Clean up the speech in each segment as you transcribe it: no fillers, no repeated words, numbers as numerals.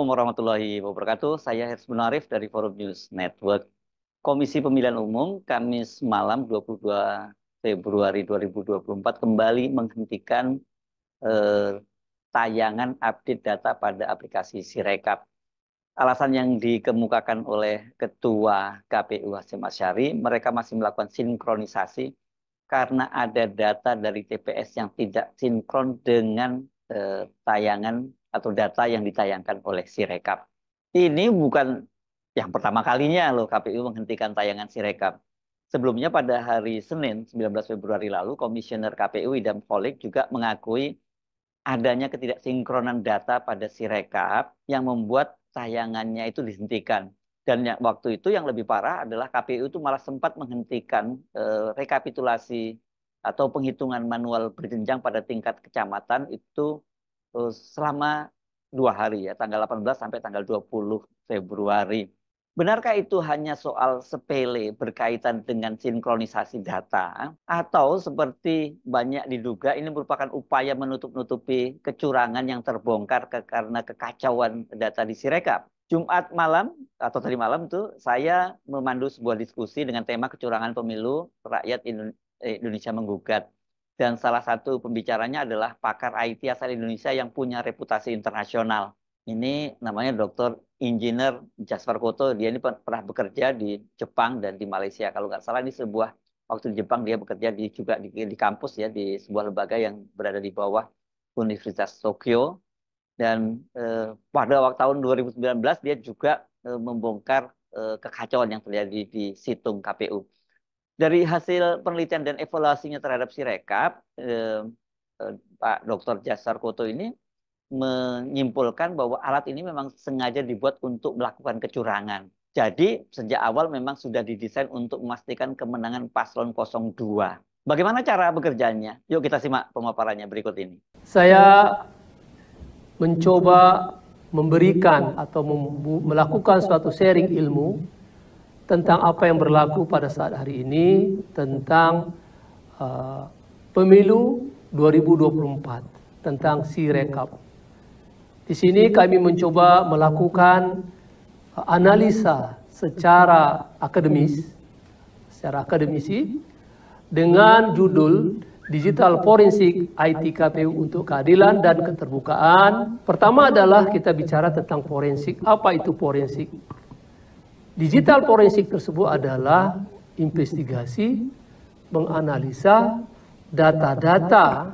Assalamualaikum warahmatullahi wabarakatuh. Saya Hersman Arif dari Forum News Network. Komisi Pemilihan Umum Kamis malam 22 Februari 2024 kembali menghentikan eh, tayangan update data pada aplikasi Sirekap. Alasan yang dikemukakan oleh Ketua KPU Hasyim Asyari, mereka masih melakukan sinkronisasi karena ada data dari TPS yang tidak sinkron dengan tayangan atau data yang ditayangkan oleh Sirekap. Ini bukan yang pertama kalinya loh KPU menghentikan tayangan Sirekap. Sebelumnya pada hari Senin 19 Februari lalu, Komisioner KPU Idam Holik juga mengakui adanya ketidaksinkronan data pada Sirekap yang membuat tayangannya itu dihentikan. Dan waktu itu yang lebih parah adalah KPU itu malah sempat menghentikan rekapitulasi atau penghitungan manual berjenjang pada tingkat kecamatan itu selama 2 hari ya, tanggal 18 sampai tanggal 20 Februari. Benarkah itu hanya soal sepele berkaitan dengan sinkronisasi data atau seperti banyak diduga ini merupakan upaya menutup-nutupi kecurangan yang terbongkar karena kekacauan data di Sirekap? Jumat malam atau tadi malam itu saya memandu sebuah diskusi dengan tema kecurangan pemilu rakyat Indonesia menggugat. Dan salah satu pembicaranya adalah pakar IT asal Indonesia yang punya reputasi internasional. Ini namanya Dr. Engineer Jasper Koto. Dia ini pernah bekerja di Jepang dan di Malaysia. Kalau nggak salah ini sebuah waktu di Jepang dia bekerja juga di kampus ya, di sebuah lembaga yang berada di bawah Universitas Tokyo. Dan pada waktu tahun 2019 dia juga membongkar kekacauan yang terjadi di situng KPU. Dari hasil penelitian dan evaluasinya terhadap Sirekap, Pak Dr. Jasper Koto ini menyimpulkan bahwa alat ini memang sengaja dibuat untuk melakukan kecurangan. Jadi sejak awal memang sudah didesain untuk memastikan kemenangan paslon 02. Bagaimana cara bekerjanya? Yuk kita simak pemaparannya berikut ini. Saya mencoba memberikan atau melakukan suatu sharing ilmu tentang apa yang berlaku pada saat hari ini tentang pemilu 2024, tentang Sirekap. Di sini kami mencoba melakukan analisa secara akademisi dengan judul Digital Forensik IT KPU untuk Keadilan dan Keterbukaan. Pertama adalah kita bicara tentang forensik. Apa itu forensik? Digital forensik tersebut adalah investigasi, menganalisa data-data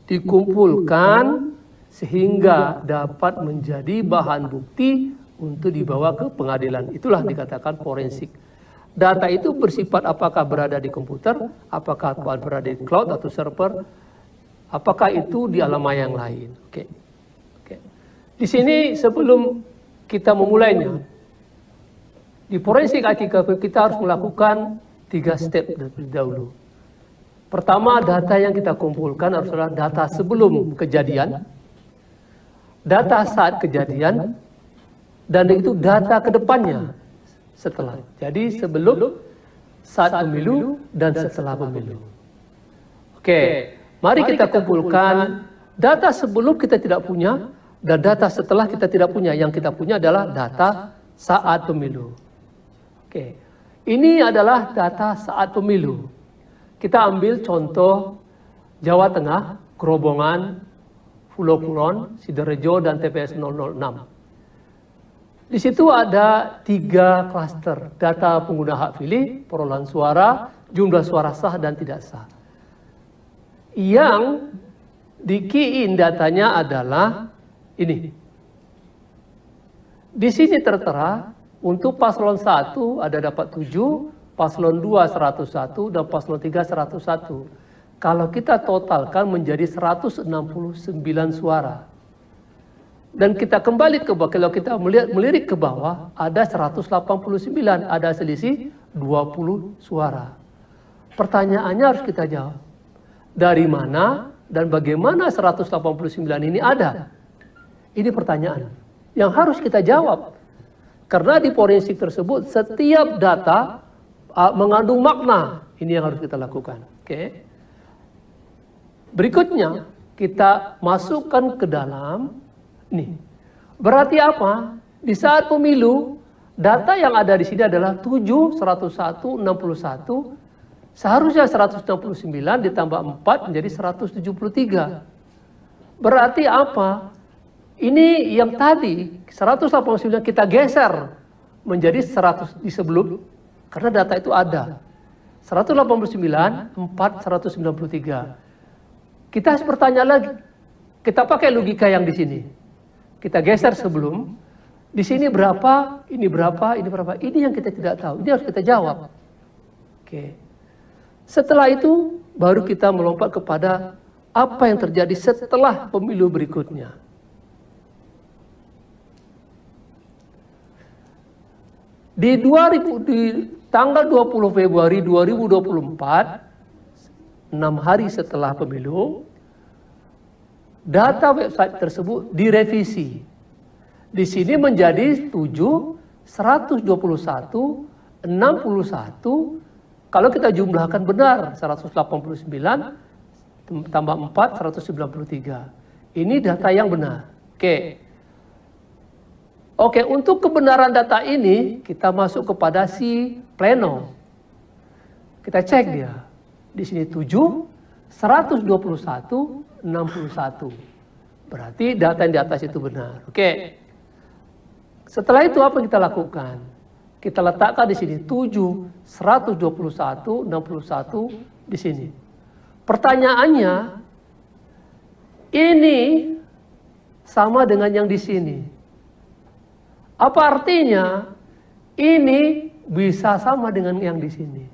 dikumpulkan sehingga dapat menjadi bahan bukti untuk dibawa ke pengadilan. Itulah dikatakan forensik. Data itu bersifat apakah berada di komputer, apakah berada di cloud atau server, apakah itu di alam maya yang lain. Oke. Di sini sebelum kita memulainya, di forensik IT kita harus melakukan 3 step dahulu. Pertama, data yang kita kumpulkan adalah data sebelum kejadian, data saat kejadian, dan itu data ke depannya setelah. Jadi sebelum, saat pemilu, dan setelah pemilu. Oke, mari kita kumpulkan data sebelum kita tidak punya, dan data setelah kita tidak punya. Yang kita punya adalah data saat pemilu. Oke, ini adalah data saat pemilu. Kita ambil contoh Jawa Tengah, Grobogan, Pulau Kulon, Sidorejo, dan TPS 006. Di situ ada 3 klaster, data pengguna hak pilih, perolehan suara, jumlah suara sah dan tidak sah. Yang di key in datanya adalah ini. Di sini tertera untuk paslon 1 ada dapat 7, paslon 2 101, dan paslon 3 101. Kalau kita totalkan menjadi 169 suara. Dan kita kembali ke bawah, kalau kita melirik ke bawah, ada 189, ada selisih 20 suara. Pertanyaannya harus kita jawab. Dari mana dan bagaimana 189 ini ada? Ini pertanyaan yang harus kita jawab. Karena di forensik tersebut, setiap data mengandung makna. Ini yang harus kita lakukan. Oke. Berikutnya, kita masukkan ke dalam nih. Berarti apa? Di saat pemilu, data yang ada di sini adalah 7, 101, 61, seharusnya 169 ditambah 4 menjadi 173. Berarti apa? Ini yang tadi 189 kita geser menjadi 100 di sebelum, karena data itu ada. 189, 4, 193. Kita harus bertanya lagi. Kita pakai logika yang di sini. Kita geser sebelum, di sini berapa, ini berapa, ini berapa. Ini yang kita tidak tahu, ini harus kita jawab. Oke. Setelah itu, baru kita melompat kepada apa yang terjadi setelah pemilu berikutnya. Di tanggal 20 Februari 2024, 6 hari setelah pemilu, data website tersebut direvisi. Di sini menjadi 7, 121, 61. Kalau kita jumlahkan benar, 189 tambah 4, 193. Ini data yang benar. Oke, untuk kebenaran data ini, kita masuk kepada si pleno. Kita cek dia. Di sini 7, 121, 61. Berarti data yang di atas itu benar. Oke. Setelah itu apa yang kita lakukan? Kita letakkan di sini 7, 121, 61 di sini. Pertanyaannya, ini sama dengan yang di sini. Apa artinya? Ini bisa sama dengan yang di sini.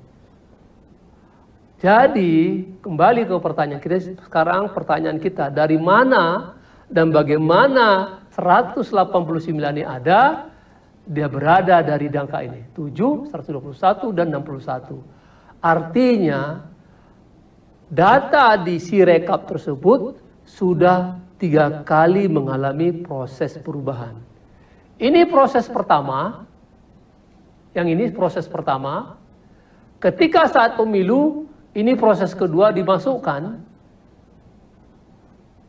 Jadi, kembali ke pertanyaan kita sekarang, pertanyaan kita, dari mana dan bagaimana 189 ini ada, dia berada dari angka ini, 7, 121, dan 61. Artinya, data di Sirekap tersebut sudah 3 kali mengalami proses perubahan. Ini proses pertama, yang ini proses pertama. Ketika saat pemilu, ini proses kedua dimasukkan.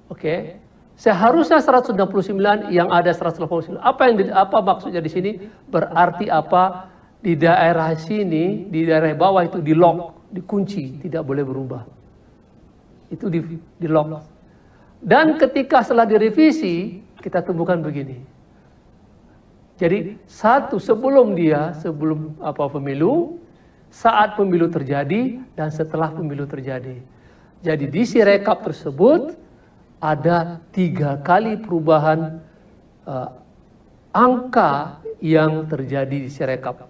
Oke. Seharusnya 169 yang ada 189. Apa maksudnya di sini? Berarti apa? Di daerah sini, di daerah bawah itu di lock, dikunci, tidak boleh berubah. Itu di lock. Dan ketika setelah direvisi, kita temukan begini. Jadi sebelum pemilu, saat pemilu terjadi, dan setelah pemilu terjadi. Jadi di Sirekap tersebut ada 3 kali perubahan angka yang terjadi di Sirekap.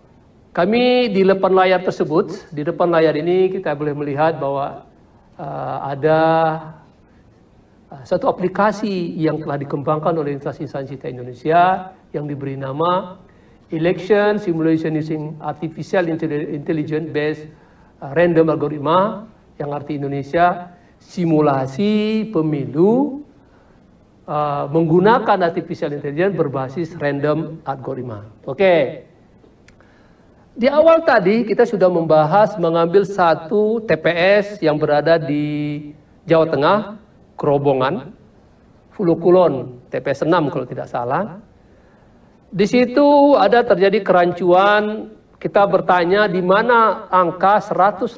Kami di depan layar tersebut, di depan layar ini kita boleh melihat bahwa ada satu aplikasi yang telah dikembangkan oleh instansi Indonesia yang diberi nama Election Simulation Using Artificial Intelligence Based Random Algorithm, yang arti Indonesia simulasi pemilu menggunakan artificial intelligence berbasis random algoritma. Oke. Di awal tadi kita sudah membahas mengambil satu TPS yang berada di Jawa Tengah, Kerobongan, Fulukulon, TPS 6 kalau tidak salah. Di situ ada terjadi kerancuan, kita bertanya di mana angka 189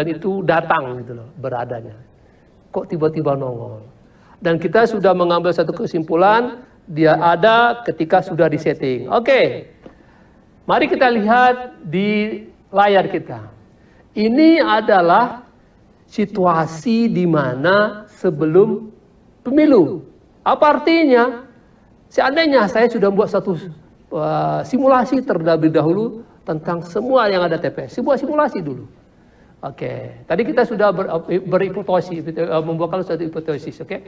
itu datang gitu loh, beradanya. Kok tiba-tiba nongol? Dan kita sudah mengambil satu kesimpulan, dia ada ketika sudah disetting. Oke. Mari kita lihat di layar kita. Ini adalah situasi di mana sebelum pemilu. Apa artinya? Seandainya saya sudah buat satu simulasi terlebih dahulu tentang semua yang ada TPS. Sebuah simulasi dulu. Oke. Tadi kita sudah berhipotesis, membuat satu hipotesis. Oke.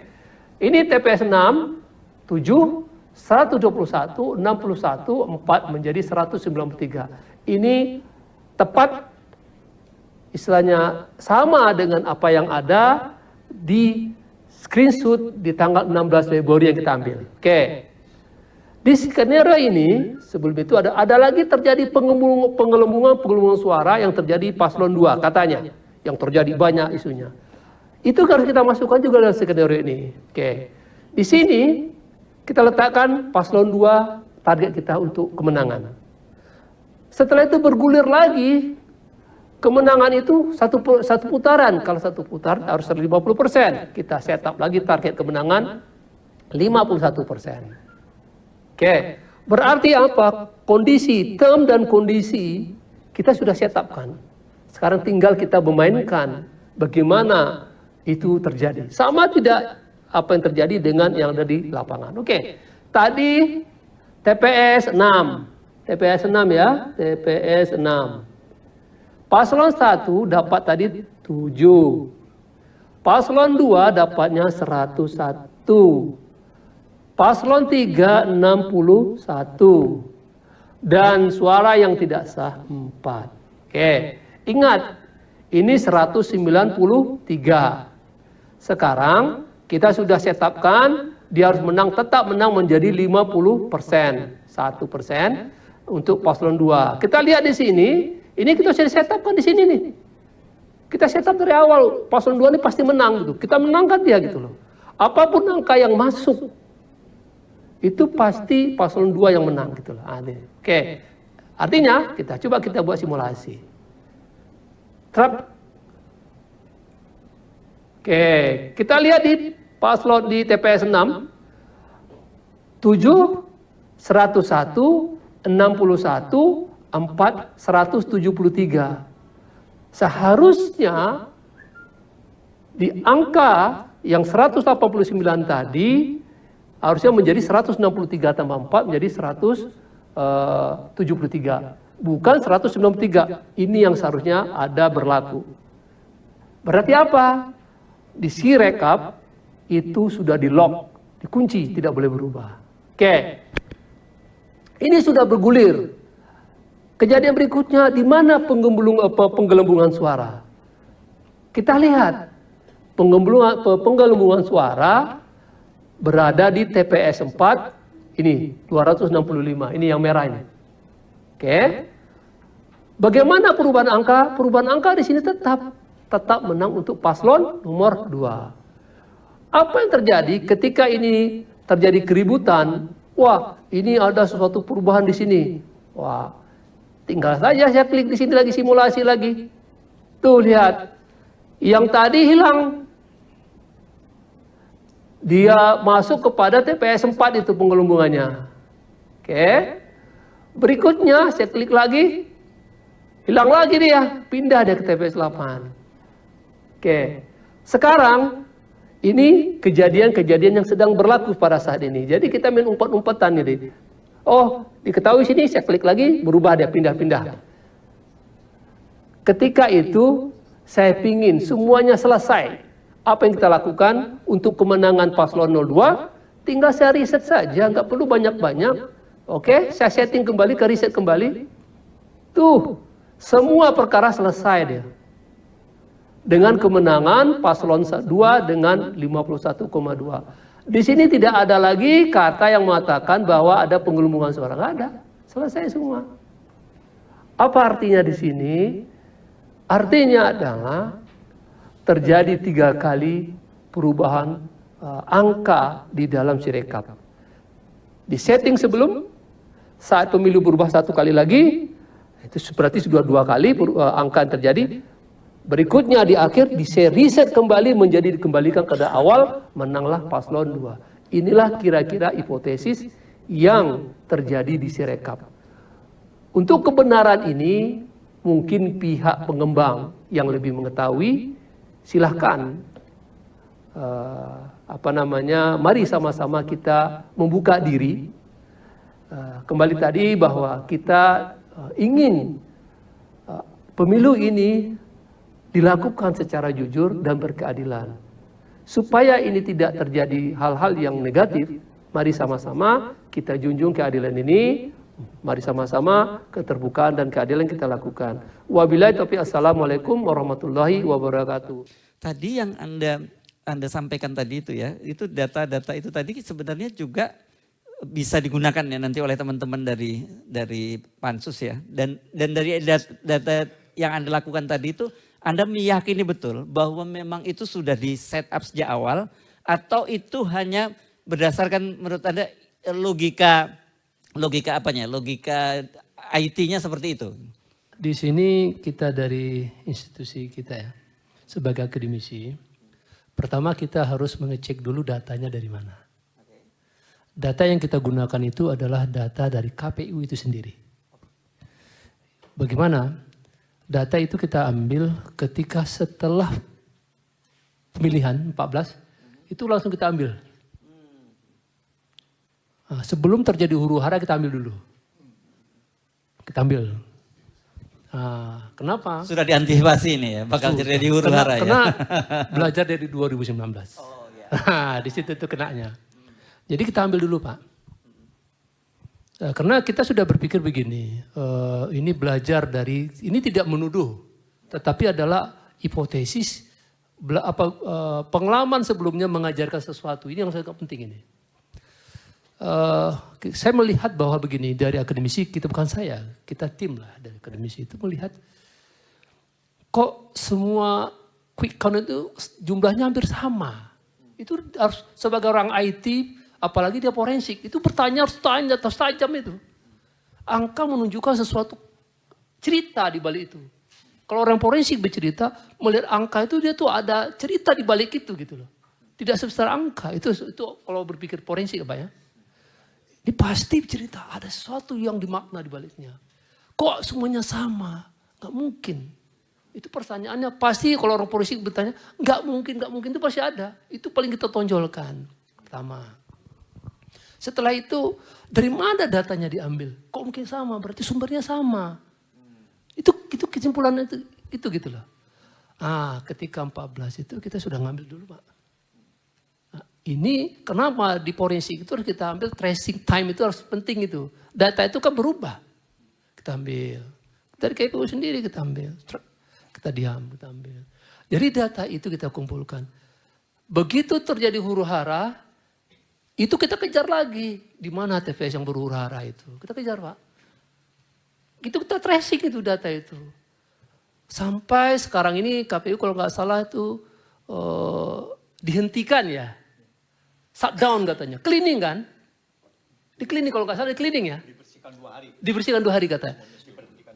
Ini TPS 6, 7, 121, 61, 4 menjadi 193. Ini tepat istilahnya sama dengan apa yang ada di screenshot di tanggal 16 Februari yang kita ambil. Oke. Di skenario ini sebelum itu ada lagi terjadi penggelembungan suara yang terjadi paslon 2 katanya, yang terjadi banyak isunya. Itu harus kita masukkan juga dalam skenario ini. Oke. Di sini kita letakkan paslon 2 target kita untuk kemenangan. Setelah itu bergulir lagi, kemenangan itu satu putaran. Kalau satu putaran harus 50%. Kita set up lagi target kemenangan 51%. Oke, berarti apa? Kondisi, term dan kondisi kita sudah set up kan. Sekarang tinggal kita memainkan bagaimana itu terjadi. Sama tidak apa yang terjadi dengan yang ada di lapangan. Oke, tadi TPS 6. TPS 6 ya, TPS 6. Paslon 1 dapat tadi 7. Paslon 2 dapatnya 101. Paslon 3 61. Dan suara yang tidak sah 4. Oke, ingat ini 193. Sekarang kita sudah setupkan dia harus menang, tetap menang menjadi 50%. 1% untuk paslon 2. Kita lihat di sini, ini kita sudah setupkan di sini nih. Kita setup dari awal, paslon 2 ini pasti menang gitu. Kita menangkan dia gitu loh. Apapun angka yang masuk, itu pasti paslon 2 yang menang gitu loh. Oke. Artinya kita buat simulasi. Oke, kita lihat di paslon di TPS 6, 7, 101, 61, 4, 173. Seharusnya di angka yang 189 tadi harusnya menjadi 163 tambah 4 menjadi 173. Bukan 193. Ini yang seharusnya ada berlaku. Berarti apa? Di Sirekap itu sudah di lock, dikunci, tidak boleh berubah. Oke. Ini sudah bergulir. Kejadian berikutnya di mana penggelembungan suara? Kita lihat penggelembungan suara berada di TPS 4 ini 265. Ini yang merah ini. Oke. Bagaimana perubahan angka? Perubahan angka di sini tetap menang untuk paslon nomor 2. Apa yang terjadi ketika ini terjadi keributan? Wah, ini ada sesuatu perubahan di sini. Wah, tinggal saja saya klik di sini lagi, simulasi lagi. Tuh lihat, yang tadi hilang. Dia masuk kepada TPS 4 itu penggelembungannya. Oke. Berikutnya saya klik lagi. Hilang lagi dia, pindah dia ke TPS 8. Oke. Sekarang ini kejadian-kejadian yang sedang berlaku pada saat ini. Jadi kita main umpat-umpatan ini. Oh, diketahui sini, saya klik lagi, berubah dia, pindah-pindah. Ketika itu, saya pingin semuanya selesai. Apa yang kita lakukan untuk kemenangan paslon 02, tinggal saya riset saja, nggak perlu banyak-banyak. Oke, saya setting kembali, ke riset kembali. Tuh, semua perkara selesai dia. Dengan kemenangan paslon 2 dengan 51,2. Di sini tidak ada lagi kata yang mengatakan bahwa ada penggelembungan suara, nggak ada. Selesai semua. Apa artinya di sini? Artinya adalah terjadi 3 kali perubahan angka di dalam Sirekap. Di setting sebelum, saat pemilu berubah 1 kali lagi, itu berarti sudah 2 kali angka yang terjadi. Berikutnya di akhir di reset kembali menjadi dikembalikan ke awal, menanglah paslon 2. Inilah kira-kira hipotesis yang terjadi di Sirekap. Untuk kebenaran ini mungkin pihak pengembang yang lebih mengetahui, silahkan mari sama-sama kita membuka diri. Kembali tadi bahwa kita ingin pemilu ini dilakukan secara jujur dan berkeadilan. Supaya ini tidak terjadi hal-hal yang negatif, mari sama-sama kita junjung keadilan ini, mari sama-sama keterbukaan dan keadilan kita lakukan. Wabillahi taufiq, assalamualaikum warahmatullahi wabarakatuh. Tadi yang Anda sampaikan tadi itu ya, itu data-data itu tadi sebenarnya juga bisa digunakan ya nanti oleh teman-teman dari Pansus ya. Dan dari data yang Anda lakukan tadi itu, Anda meyakini betul bahwa memang itu sudah di set up sejak awal atau itu hanya berdasarkan menurut Anda logika apanya? Logika IT-nya seperti itu? Di sini kita dari institusi kita ya, sebagai akademisi, pertama kita harus mengecek dulu datanya dari mana. Data yang kita gunakan itu adalah data dari KPU itu sendiri. Bagaimana? Data itu kita ambil ketika setelah pemilihan 14, itu langsung kita ambil. Nah, sebelum terjadi huru hara kita ambil dulu. Kita ambil. Nah, kenapa? Sudah diantisipasi ini ya, bakal terjadi huru hara ya. Karena belajar dari 2019. Oh, iya. Nah, di situ tuh kenanya. Jadi kita ambil dulu Pak. Karena kita sudah berpikir begini, ini belajar dari, ini tidak menuduh, tetapi adalah hipotesis, pengalaman sebelumnya mengajarkan sesuatu, ini yang sangat penting ini. Saya melihat bahwa begini, dari akademisi, kita bukan saya, kita tim lah dari akademisi itu melihat, kok semua quick count itu jumlahnya hampir sama. Itu harus sebagai orang IT, apalagi dia forensik, itu bertanya harus tanya terus tajam itu. Angka menunjukkan sesuatu cerita di balik itu. Kalau orang forensik bercerita, melihat angka itu dia tuh ada cerita di balik itu gitu loh. Tidak sebesar angka, itu kalau berpikir forensik apa ya. Ini pasti cerita, ada sesuatu yang dimakna di baliknya. Kok semuanya sama? Gak mungkin. Itu pertanyaannya pasti kalau orang forensik bertanya, gak mungkin itu pasti ada. Itu paling kita tonjolkan. Pertama. Setelah itu dari mana datanya diambil? Kok mungkin sama? Berarti sumbernya sama. Itu kesimpulannya itu gitu loh. Ketika 14 itu kita sudah ngambil dulu Pak. Nah, ini kenapa di forensik itu harus kita ambil tracing time itu harus penting itu. Data itu kan berubah. Kita ambil. Dari KPU sendiri kita ambil. Kita diam, kita ambil. Jadi data itu kita kumpulkan. Begitu terjadi huru hara, itu kita kejar lagi. Di mana TPS yang berhuru hara itu? Kita kejar Pak. Itu kita tracing itu data itu. Sampai sekarang ini KPU kalau nggak salah itu dihentikan ya. Shutdown katanya. Cleaning kan? Di cleaning kalau nggak salah di cleaning ya. Dibersihkan 2 hari. Dibersihkan 2 hari katanya.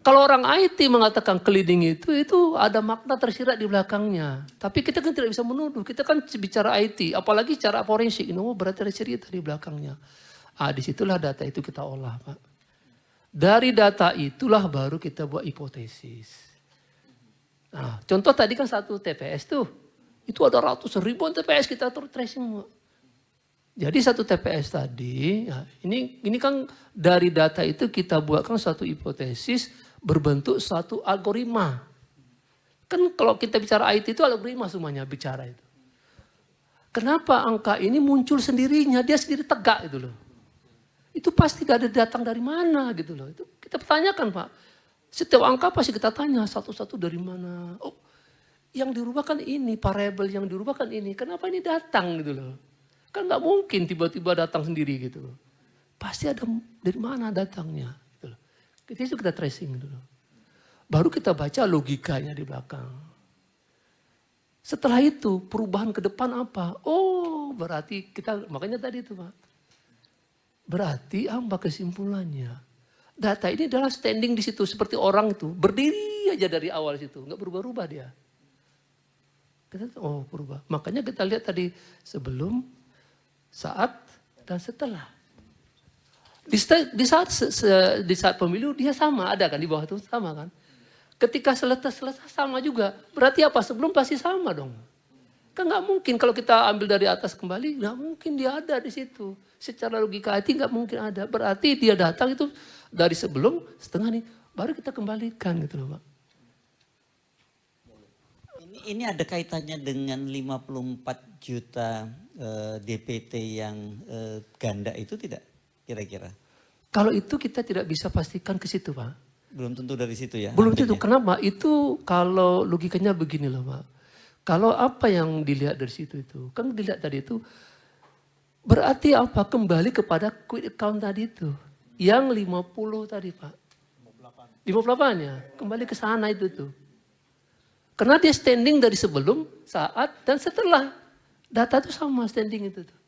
Kalau orang IT mengatakan cleaning itu ada makna tersirat di belakangnya. Tapi kita kan tidak bisa menuduh. Kita kan bicara IT, apalagi cara forensik. Ini berarti ada cerita di belakangnya. Disitulah data itu kita olah Pak. Dari data itulah baru kita buat hipotesis. Nah, contoh tadi kan satu TPS tuh. Itu ada ratus ribuan TPS kita tracing. Jadi satu TPS tadi, ya, ini kan dari data itu kita buatkan satu hipotesis berbentuk suatu algoritma. Kan kalau kita bicara IT itu algoritma semuanya bicara itu. Kenapa angka ini muncul sendirinya, dia sendiri tegak gitu loh. Itu pasti gak ada datang dari mana gitu loh. Itu kita pertanyakan Pak. Setiap angka pasti kita tanya satu-satu dari mana. Oh, yang dirubah kan ini, variabel yang dirubah kan ini. Kenapa ini datang gitu loh. Kan gak mungkin tiba-tiba datang sendiri gitu loh. Pasti ada dari mana datangnya. Itu kita tracing dulu. Baru kita baca logikanya di belakang. Setelah itu perubahan ke depan apa? Oh berarti kita, makanya tadi itu Pak. Berarti apa kesimpulannya? Data ini adalah standing di situ. Seperti orang itu berdiri aja dari awal situ. Nggak berubah-ubah dia. Kita, berubah. Makanya kita lihat tadi sebelum, saat, dan setelah. Di saat pemilu dia sama, ada kan di bawah itu sama kan. Ketika selesai sama juga. Berarti apa? Sebelum pasti sama dong. Kan nggak mungkin kalau kita ambil dari atas kembali, nggak mungkin dia ada di situ. Secara logika IT nggak mungkin ada. Berarti dia datang itu dari sebelum setengah nih, baru kita kembalikan gitu loh Pak. Ini ada kaitannya dengan 54 juta DPT yang ganda itu tidak? Kira-kira. Kalau itu kita tidak bisa pastikan ke situ Pak. Belum tentu dari situ ya? Belum tentu. Kenapa? Itu kalau logikanya begini loh Pak. Kalau apa yang dilihat dari situ itu. Kan dilihat tadi itu. Berarti apa? Kembali kepada quick account tadi itu. Yang 50 tadi Pak. 58 ya. Kembali ke sana itu tuh. Karena dia standing dari sebelum, saat, dan setelah. Data itu sama standing itu tuh.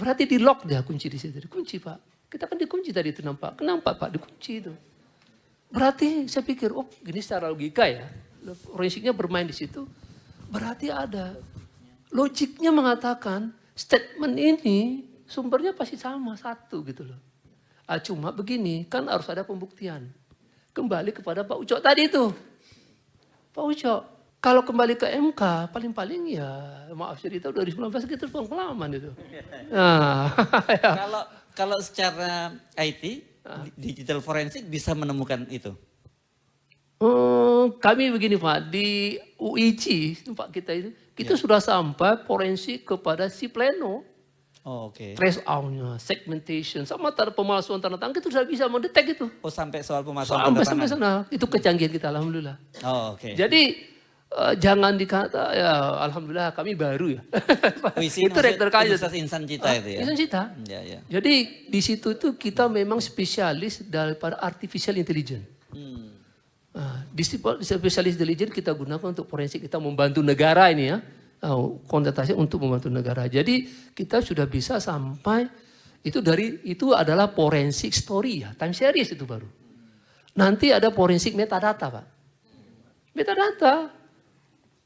Berarti di lock dia kunci di situ. Dikunci Pak. Kita kan dikunci tadi itu nampak. Kenapa Pak dikunci itu? Berarti saya pikir, oh gini secara logika ya. Forensiknya bermain di situ. Berarti ada. Logiknya mengatakan statement ini sumbernya pasti sama, satu gitu loh. Cuma begini, kan harus ada pembuktian. Kembali kepada Pak Ucok tadi itu. Pak Ucok, kalau kembali ke MK, paling-paling ya maaf cerita 2019 kita pengalaman itu. Nah, ya. Kalau secara IT, digital forensik bisa menemukan itu? Kami begini Pak, di UIC tempat kita itu, kita sudah sampai forensik kepada si pleno. Oh, oke. Trace out-nya, segmentation, sama pemalsuan tanda tangan, kita sudah bisa mendetek itu. Oh, sampai soal pemalsuan tanda tangan? Sampai sana, itu kecanggihan kita, alhamdulillah. Oh, oke. Jadi jangan dikata, ya alhamdulillah kami baru ya. Itu rektor kayu. Insan Cita itu ya? Insan Cita. Ya, ya. Jadi di situ tuh kita memang spesialis daripada artificial intelligence. Spesialis intelligence kita gunakan untuk forensik, kita membantu negara ini ya. Konsentrasi untuk membantu negara. Jadi kita sudah bisa sampai itu adalah forensik story ya, time series itu baru. Nanti ada forensik metadata Pak. Metadata.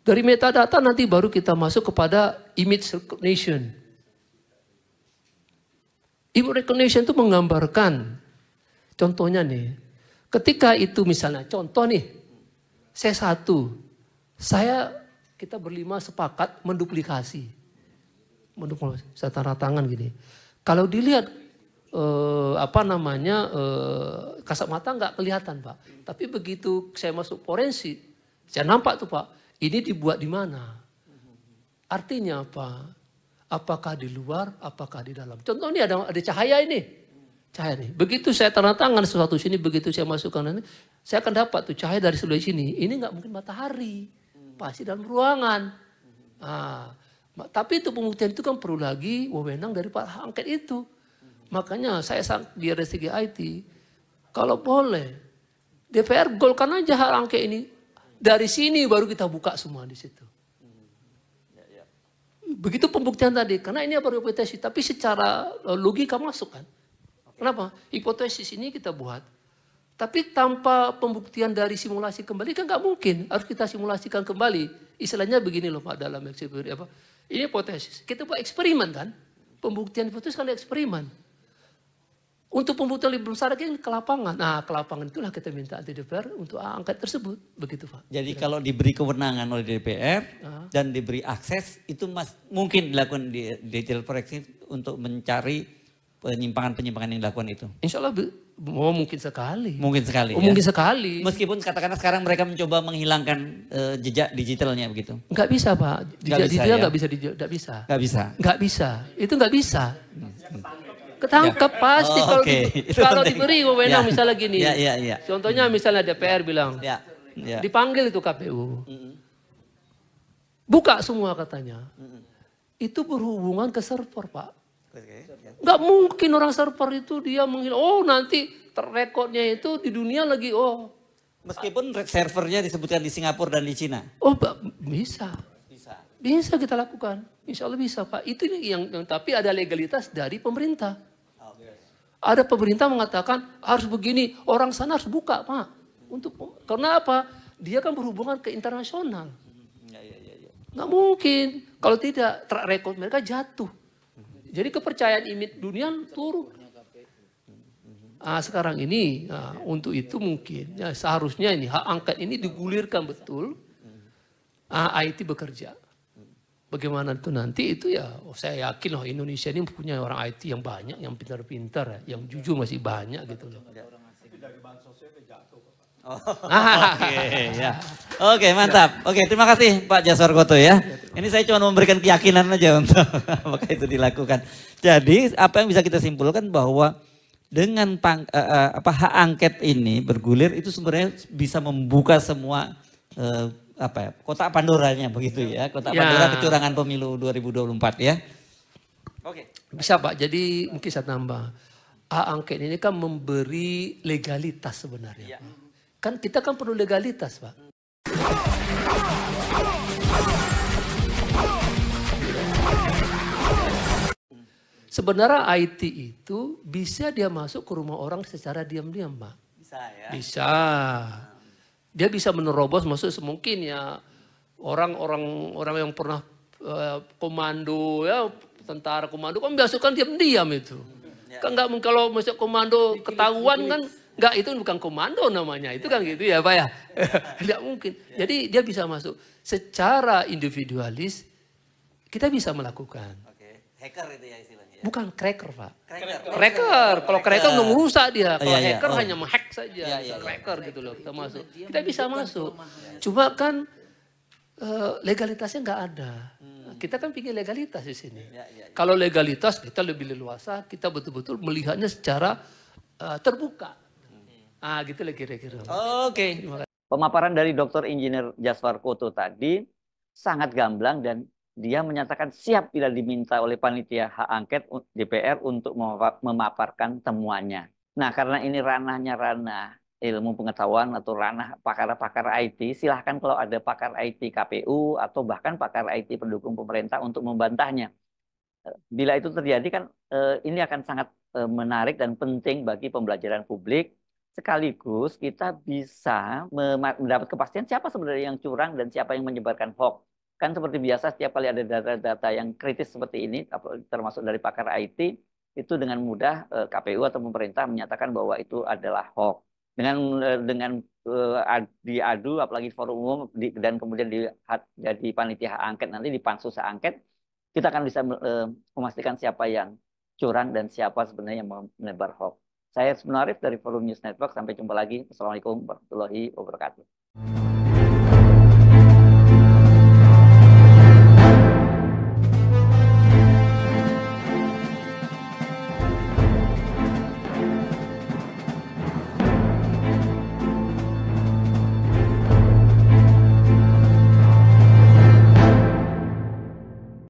Dari metadata nanti baru kita masuk kepada image recognition. Image recognition itu menggambarkan, contohnya nih, ketika itu misalnya contoh nih, kita berlima sepakat menduplikasi. Saya tanda tangan gini. Kalau dilihat kasat mata nggak kelihatan Pak. Tapi begitu saya masuk forensik, saya nampak tuh Pak, ini dibuat di mana? Artinya apa? Apakah di luar, apakah di dalam? Contoh ini ada cahaya ini. Cahaya nih. Begitu saya tanda tangan sesuatu sini, begitu saya masukkan ini, saya akan dapat tuh cahaya dari sebelah sini. Ini nggak mungkin matahari. Pasti dalam ruangan. Tapi itu pembuktian itu kan perlu lagi wewenang dari Pak Angket itu. Makanya saya dari segi IT, kalau boleh DPR golkan aja hak angket ini. Dari sini baru kita buka semua di situ. Begitu pembuktian tadi, karena ini baru hipotesis, tapi secara logika masuk kan. Kenapa? Hipotesis ini kita buat. Tapi tanpa pembuktian dari simulasi kembali kan nggak mungkin. Harus kita simulasikan kembali. Istilahnya begini loh Pak dalam eksperimen. Ini hipotesis. Kita buat eksperimen kan. Pembuktian hipotesis kan eksperimen. Untuk pembuktian lebih besar lagi ke lapangan. Nah ke lapangan itulah kita minta anti DPR untuk angket tersebut. Begitu Pak. Jadi kalau diberi kewenangan oleh DPR dan diberi akses itu mungkin dilakukan di digital forensik untuk mencari penyimpangan-penyimpangan yang dilakukan itu. Insya Allah mungkin sekali. Mungkin sekali. Ya? Mungkin sekali. Meskipun katakanlah sekarang mereka mencoba menghilangkan jejak digitalnya begitu. Enggak bisa Pak. Jejak digital enggak bisa. Enggak bisa. Enggak bisa. Enggak bisa. Itu enggak bisa. Ketangkep pasti kalau diberi wewenang misalnya gini. Ya. Contohnya misalnya DPR bilang. Ya. Dipanggil itu KPU. Buka semua katanya. Itu berhubungan ke server Pak. Nggak mungkin orang server itu dia menghilang. Oh nanti rekodnya itu di dunia lagi. Oh. Meskipun servernya disebutkan di Singapura dan di Cina. Oh bisa. Bisa kita lakukan. Insya Allah bisa Pak. Itu yang tapi ada legalitas dari pemerintah. Ada pemerintah mengatakan harus begini. Orang sana harus buka Pak. Karena apa? Dia kan berhubungan ke internasional. Nggak mungkin. Kalau tidak track record mereka jatuh. Jadi kepercayaan image dunia turun. Sekarang ini untuk itu mungkin seharusnya ini hak angket ini digulirkan betul. IT bekerja. Bagaimana itu nanti itu ya saya yakin loh Indonesia ini punya orang IT yang banyak, yang pintar-pintar, yang jujur masih banyak gitu loh. Oke, mantap. Oke, terima kasih Pak Jaswar Koto ya. Ini saya cuma memberikan keyakinan aja untuk apakah itu dilakukan. Jadi apa yang bisa kita simpulkan bahwa dengan hak angket ini bergulir itu sebenarnya bisa membuka semua kotak Pandoranya begitu ya. Kotak Pandora kecurangan pemilu 2024 ya. Oke. Bisa Pak, jadi mungkin saya tambah. Hak angket ini kan memberi legalitas sebenarnya. Kan kita kan perlu legalitas Pak. Sebenarnya IT itu bisa dia masuk ke rumah orang secara diam-diam, Pak. Bisa ya. Bisa. Dia bisa menerobos masuk semungkin ya orang yang pernah komando ya, tentara komando kan biasa kan diam-diam itu. Kan nggak kalau masuk komando ketahuan kan nggak, itu bukan komando namanya, itu kan gitu ya Pak ya. Nggak mungkin. Jadi dia bisa masuk secara individualis, kita bisa melakukan. Hacker itu ya istilahnya. Bukan cracker, Pak. Cracker. Kalau cracker merusak dia. Kalau Iya, hacker oh. hanya menghack saja. Iya. Cracker gitu loh, kita masuk. Kita bisa masuk. Cuma kan legalitasnya nggak ada. Kita kan pikir legalitas di sini. Kalau legalitas kita lebih leluasa, kita betul-betul melihatnya secara terbuka. Gitu lah kira-kira. Oke. Pemaparan dari Dr. Insinyur Jaswar Koto tadi sangat gamblang dan dia menyatakan siap bila diminta oleh panitia hak angket DPR untuk memaparkan temuannya. Nah, karena ini ranahnya ranah ilmu pengetahuan atau ranah pakar-pakar IT, silahkan kalau ada pakar IT KPU atau bahkan pakar IT pendukung pemerintah untuk membantahnya. Bila itu terjadi kan ini akan sangat menarik dan penting bagi pembelajaran publik. Sekaligus kita bisa mendapat kepastian siapa sebenarnya yang curang dan siapa yang menyebarkan hoax. Kan seperti biasa setiap kali ada data-data yang kritis seperti ini, termasuk dari pakar IT, itu dengan mudah KPU atau pemerintah menyatakan bahwa itu adalah hoax. Dengan diadu, apalagi forum umum dan kemudian jadi panitia hak angket nanti di pansus hak angket, kita akan bisa memastikan siapa yang curang dan siapa sebenarnya yang menebar hoax. Saya Hersbun Arif dari Forum News Network. Sampai jumpa lagi. Assalamualaikum warahmatullahi wabarakatuh.